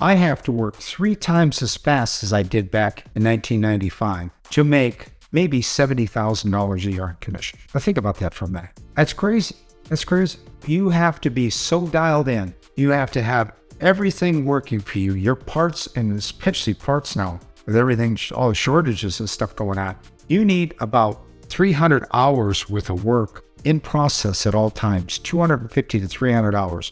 I have to work 3 times as fast as I did back in 1995 to make maybe $70,000 a year in commission. Now think about that for a minute. That's crazy. That's crazy. You have to be so dialed in. You have to have everything working for you. Your parts, and especially parts now, with everything, all the shortages and stuff going on. You need about 300 hours worth of work in process at all times, 250 to 300 hours.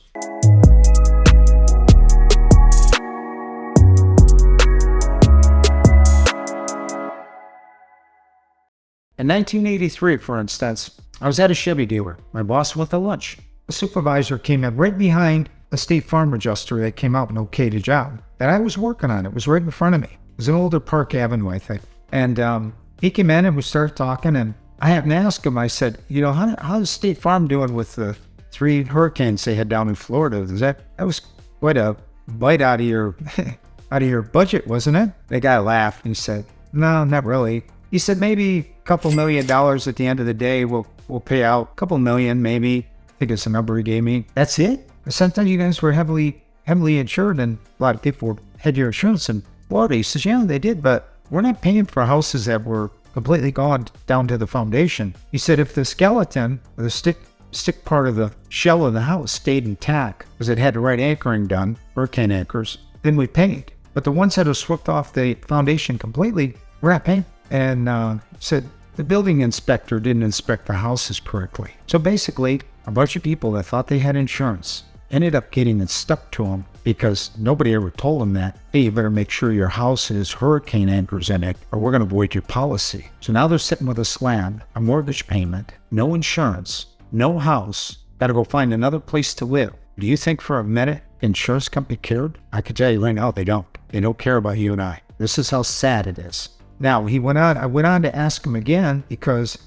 In 1983, for instance, I was at a Chevy dealer. My boss went to lunch. The supervisor came in right behind a State Farm adjuster that came out and okayed the job that I was working on. It was right in front of me. It was an older Park Avenue, I think. And he came in and we started talking, and I happened to ask him, I said, how's State Farm doing with the 3 hurricanes they had down in Florida? That was quite a bite out of your budget, wasn't it? The guy laughed and he said, no, not really. He said, maybe a couple $1 million at the end of the day we'll pay out. A couple million, maybe. I think it's the number he gave me. That's it? Sometimes you guys were heavily insured, and a lot of people had your insurance in Florida. He says, yeah, they did, but we're not paying for houses that were completely gone down to the foundation. He said, if the skeleton, or the stick part of the shell of the house stayed intact, because it had the right anchoring done, hurricane anchors, then we paid. But the ones that have swept off the foundation completely, we're not paying. And said the building inspector didn't inspect the houses correctly. So basically, a bunch of people that thought they had insurance ended up getting it stuck to them because nobody ever told them that, hey, you better make sure your house has hurricane anchors in it or we're going to void your policy. So now they're sitting with a slab, a mortgage payment, no insurance, no house, got to go find another place to live. Do you think for a minute insurance company cared? I can tell you right now, they don't. They don't care about you and I. This is how sad it is. Now, I went on to ask him again because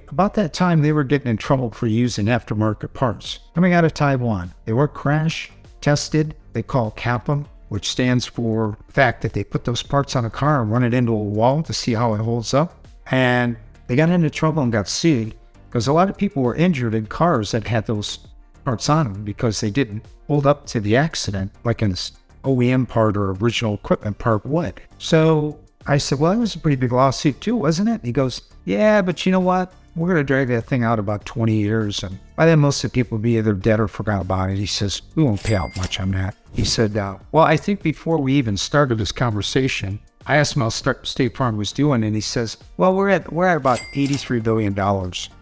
about that time, they were getting in trouble for using aftermarket parts coming out of Taiwan. They were crash tested. They call CAPM, which stands for the fact that they put those parts on a car and run it into a wall to see how it holds up. And they got into trouble and got sued because a lot of people were injured in cars that had those parts on them because they didn't hold up to the accident like an OEM part or original equipment part would. So I said, well, that was a pretty big lawsuit too, wasn't it? He goes, yeah, but you know what? We're going to drag that thing out about 20 years. And by then, most of the people will be either dead or forgot about it. He says, we won't pay out much on that. He said, well, I think before we even started this conversation, I asked him how State Farm was doing. And he says, well, we're at about $83 billion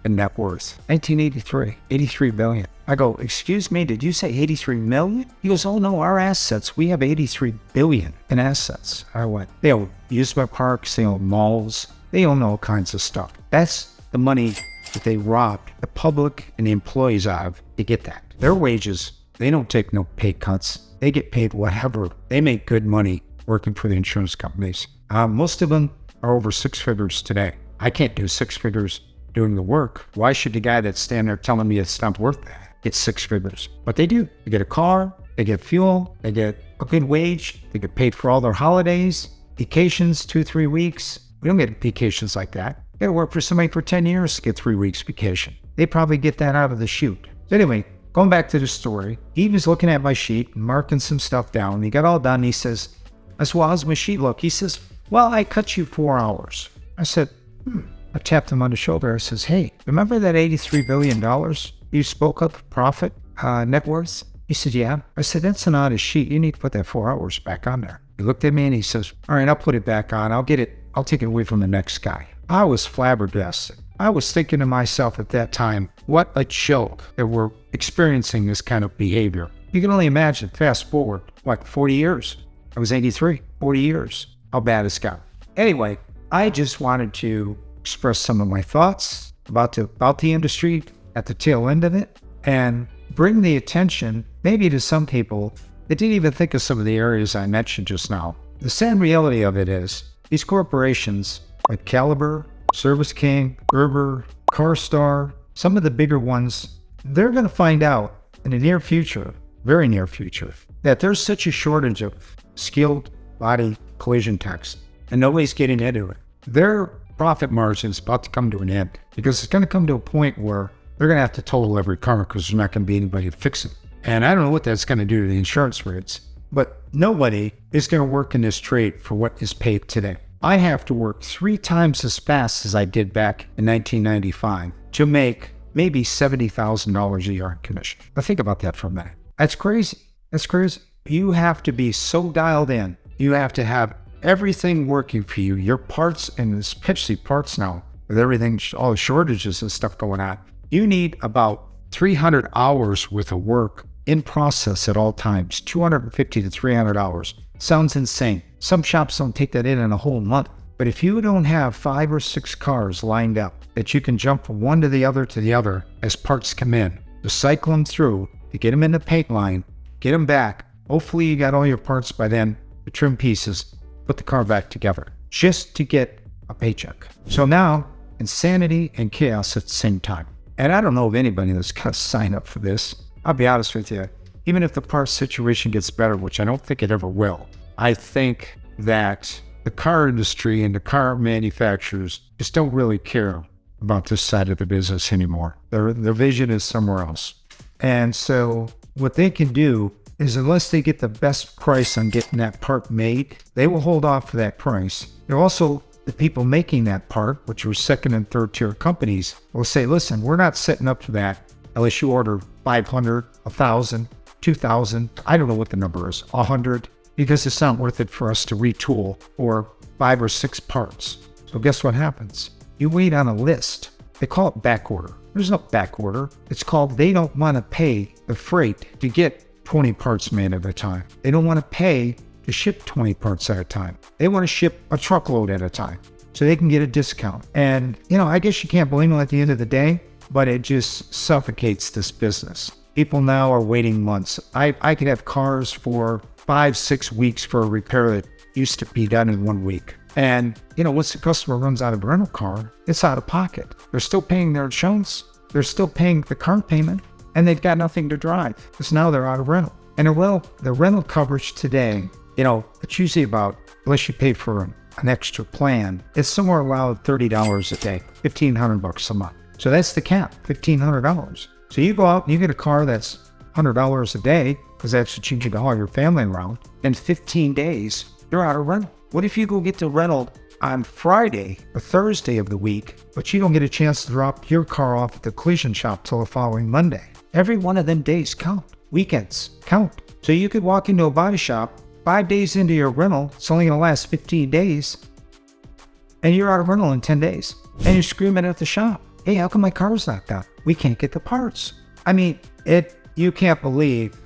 in net worth. 1983, $83 billion. I go, excuse me, did you say 83 million? He goes, oh no, our assets, we have 83 billion in assets. I went, they own amusement parks, they own malls, they own all kinds of stuff. That's the money that they robbed the public and the employees of to get that. Their wages, they don't take no pay cuts. They get paid whatever. They make good money working for the insurance companies. Most of them are over 6 figures today. I can't do 6 figures doing the work. Why should the guy that's standing there telling me it's not worth that get 6 figures? But they do. They get a car, they get fuel, they get a good wage, they get paid for all their holidays, vacations, 2-3 weeks. We don't get vacations like that. You gotta work for somebody for 10 years to get 3 weeks vacation. They probably get that out of the chute. So anyway, going back to the story, he was looking at my sheet and marking some stuff down. He got all done. He says, I said, well, how's my sheet look? He says, well, I cut you 4 hours. I said, I tapped him on the shoulder. I says, hey, remember that $83 billion you spoke of, profit, net worth? He said, yeah. I said, that's an honest sheet. You need to put that 4 hours back on there. He looked at me and he says, all right, I'll put it back on. I'll take it away from the next guy. I was flabbergasted. I was thinking to myself at that time, what a joke that we're experiencing this kind of behavior. You can only imagine, fast forward, 40 years? I was 83, 40 years. How bad it's got. Anyway, I just wanted to express some of my thoughts about the industry at the tail end of it and bring the attention maybe to some people that didn't even think of some of the areas I mentioned just now. The sad reality of it is these corporations like Caliber, Service King, Gerber, CarStar, some of the bigger ones, they're going to find out in the near future, very near future, that there's such a shortage of skilled body collision techs and nobody's getting into it. Their profit margin is about to come to an end because it's going to come to a point where they're going to have to total every car because there's not going to be anybody to fix it. And I don't know what that's going to do to the insurance rates, but Nobody is going to work in this trade for what is paid today. I have to work 3 times as fast as I did back in 1995 to make maybe $70,000 a year in commission. Now think about that for a minute. That's crazy. That's crazy. You have to be so dialed in. You have to have everything working for you. Your parts, and especially parts now, with everything, all the shortages and stuff going on, you need about 300 hours worth of work in process at all times, 250 to 300 hours. Sounds insane. Some shops don't take that in a whole month. But if you don't have 5 or 6 cars lined up that you can jump from one to the other as parts come in, to cycle them through, to get them in the paint line, get them back. Hopefully you got all your parts by then, the trim pieces, put the car back together, just to get a paycheck. So now, insanity and chaos at the same time. And I don't know of anybody that's going to sign up for this. I'll be honest with you. Even if the parts situation gets better, which I don't think it ever will, I think that the car industry and the car manufacturers just don't really care about this side of the business anymore. Their vision is somewhere else. And so what they can do is, unless they get the best price on getting that part made, they will hold off for that price. They're also, the people making that part, which are 2nd and 3rd tier companies, will say, listen, we're not setting up for that unless you order 500, 1,000, 2,000, I don't know what the number is, 100, because it's not worth it for us to retool for 5 or 6 parts. So guess what happens? You wait on a list. They call it back order. There's no back order. It's called they don't want to pay the freight to get 20 parts made at a time. They don't want to pay to ship 20 parts at a time. They want to ship a truckload at a time so they can get a discount. And, I guess you can't blame them at the end of the day, but it just suffocates this business. People now are waiting months. I could have cars for 5-6 weeks for a repair that used to be done in 1 week. And, once the customer runs out of a rental car, it's out of pocket. They're still paying their insurance. They're still paying the car payment, and they've got nothing to drive because now they're out of rental. And the rental coverage today, it's usually about, unless you pay for an extra plan, it's somewhere around $30 a day, $1,500 a month. So that's the cap, $1,500. So you go out and you get a car that's $100 a day, because that's what you can haul your family around. In 15 days, you're out of rental. What if you go get the rental on Friday or Thursday of the week, but you don't get a chance to drop your car off at the collision shop till the following Monday? Every one of them days count. Weekends count. So you could walk into a body shop 5 days into your rental, it's only going to last 15 days, and you're out of rental in 10 days. And you're screaming at the shop, hey, how come my car's not done? We can't get the parts. I mean, you can't believe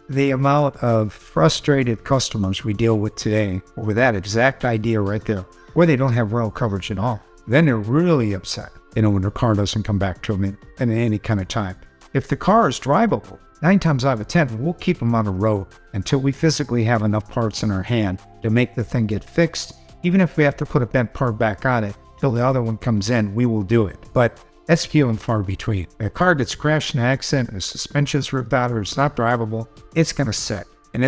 the amount of frustrated customers we deal with today over that exact idea right there, where they don't have rental coverage at all. Then they're really upset, when their car doesn't come back to them in any kind of time. If the car is drivable, 9 times out of 10, we'll keep them on the road until we physically have enough parts in our hand to make the thing get fixed. Even if we have to put a bent part back on it till the other one comes in, we will do it. But that's few and far between. A car that's crashed in an accident, the suspension's ripped out, or it's not drivable, it's going to sit. And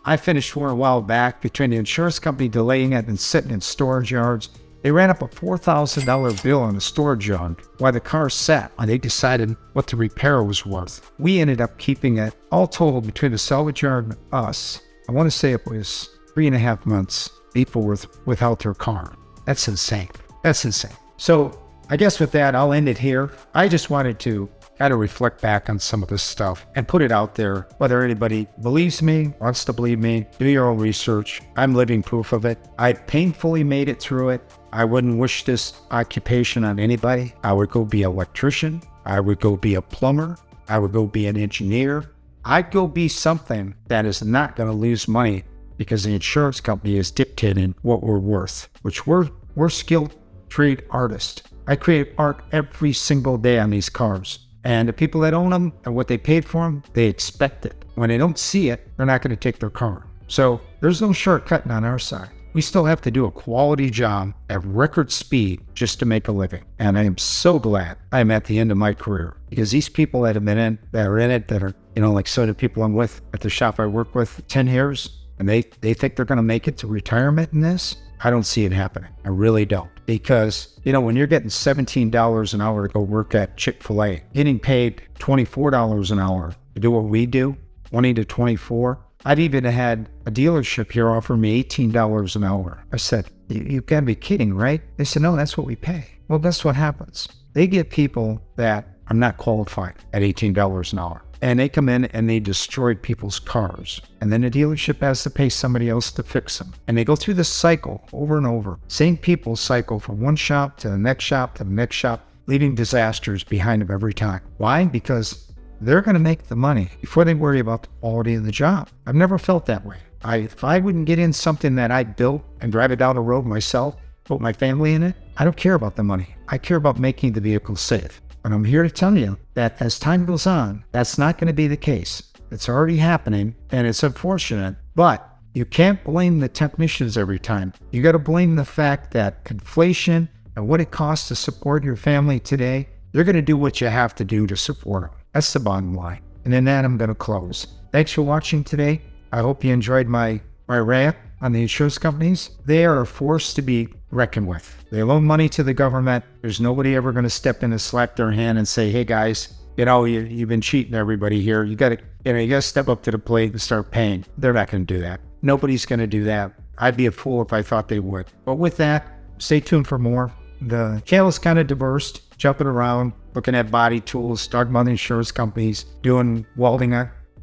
I finished one a while back between the insurance company delaying it and sitting in storage yards. They ran up a $4,000 bill on a storage yard while the car sat, and they decided what the repair was worth. We ended up keeping it, all total, between the salvage yard and us, I want to say it was 3.5 months people were without their car. That's insane. That's insane. So I guess with that, I'll end it here. I just wanted to kind of reflect back on some of this stuff and put it out there. Whether anybody believes me, wants to believe me, do your own research. I'm living proof of it. I painfully made it through it. I wouldn't wish this occupation on anybody. I would go be an electrician. I would go be a plumber. I would go be an engineer. I'd go be something that is not going to lose money because the insurance company is dictating what we're worth, which we're skilled trade artists. I create art every single day on these cars. And the people that own them and what they paid for them, they expect it. When they don't see it, they're not going to take their car. So there's no shortcutting on our side. We still have to do a quality job at record speed just to make a living. And I am so glad I'm at the end of my career, because these people that have been in, that are in it, that are, like so the people I'm with at the shop I work with 10 years, and they think they're going to make it to retirement in this. I don't see it happening. I really don't. Because, when you're getting $17 an hour to go work at Chick-fil-A, getting paid $24 an hour to do what we do, 20 to 24, I've even had a dealership here offer me $18 an hour. I said, you gotta be kidding, right? They said, no, that's what we pay. Well, that's what happens. They get people that are not qualified at $18 an hour. And they come in and they destroy people's cars. And then the dealership has to pay somebody else to fix them. And they go through this cycle over and over. Same people cycle from one shop to the next shop to the next shop, leaving disasters behind them every time. Why? Because they're going to make the money before they worry about the quality of the job. I've never felt that way. If I wouldn't get in something that I built and drive it down the road myself, put my family in it, I don't care about the money. I care about making the vehicle safe. And I'm here to tell you that as time goes on, that's not going to be the case. It's already happening, and it's unfortunate, but you can't blame the technicians every time. You got to blame the fact that inflation and what it costs to support your family today, you're going to do what you have to do to support them. That's the bottom line. And in that, I'm going to close. Thanks for watching today. I hope you enjoyed my rant on the insurance companies. They are a force to be reckoned with. They loan money to the government. There's nobody ever going to step in and slap their hand and say, hey guys, you've been cheating everybody here. You got to step up to the plate and start paying. They're not going to do that. Nobody's going to do that. I'd be a fool if I thought they would. But with that, stay tuned for more. The channel is kind of diverse, jumping around, looking at body tools, talking about insurance companies, doing welding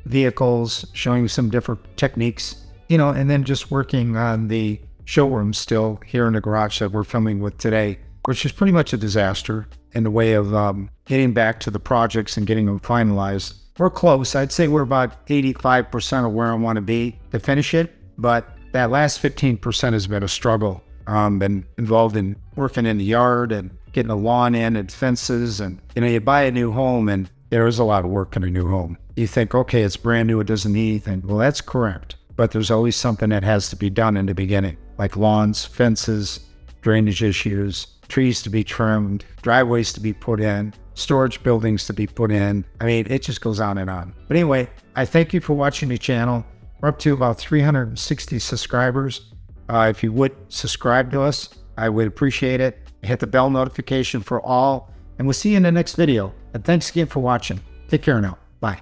vehicles, showing some different techniques, and then just working on the showroom still here in the garage that we're filming with today, which is pretty much a disaster in the way of getting back to the projects and getting them finalized. We're close. I'd say we're about 85% of where I want to be to finish it, but that last 15% has been a struggle. Been involved in working in the yard and getting a lawn in and fences, and you buy a new home and there is a lot of work in a new home. You think, okay, it's brand new, it doesn't need anything. Well, that's correct, but there's always something that has to be done in the beginning, like lawns, fences, drainage issues, trees to be trimmed, driveways to be put in, storage buildings to be put in. I mean, it just goes on and on. But anyway, I thank you for watching the channel. We're up to about 360 subscribers. If you would subscribe to us, I would appreciate it. Hit the bell notification for all, and we'll see you in the next video. And thanks again for watching. Take care now. Bye.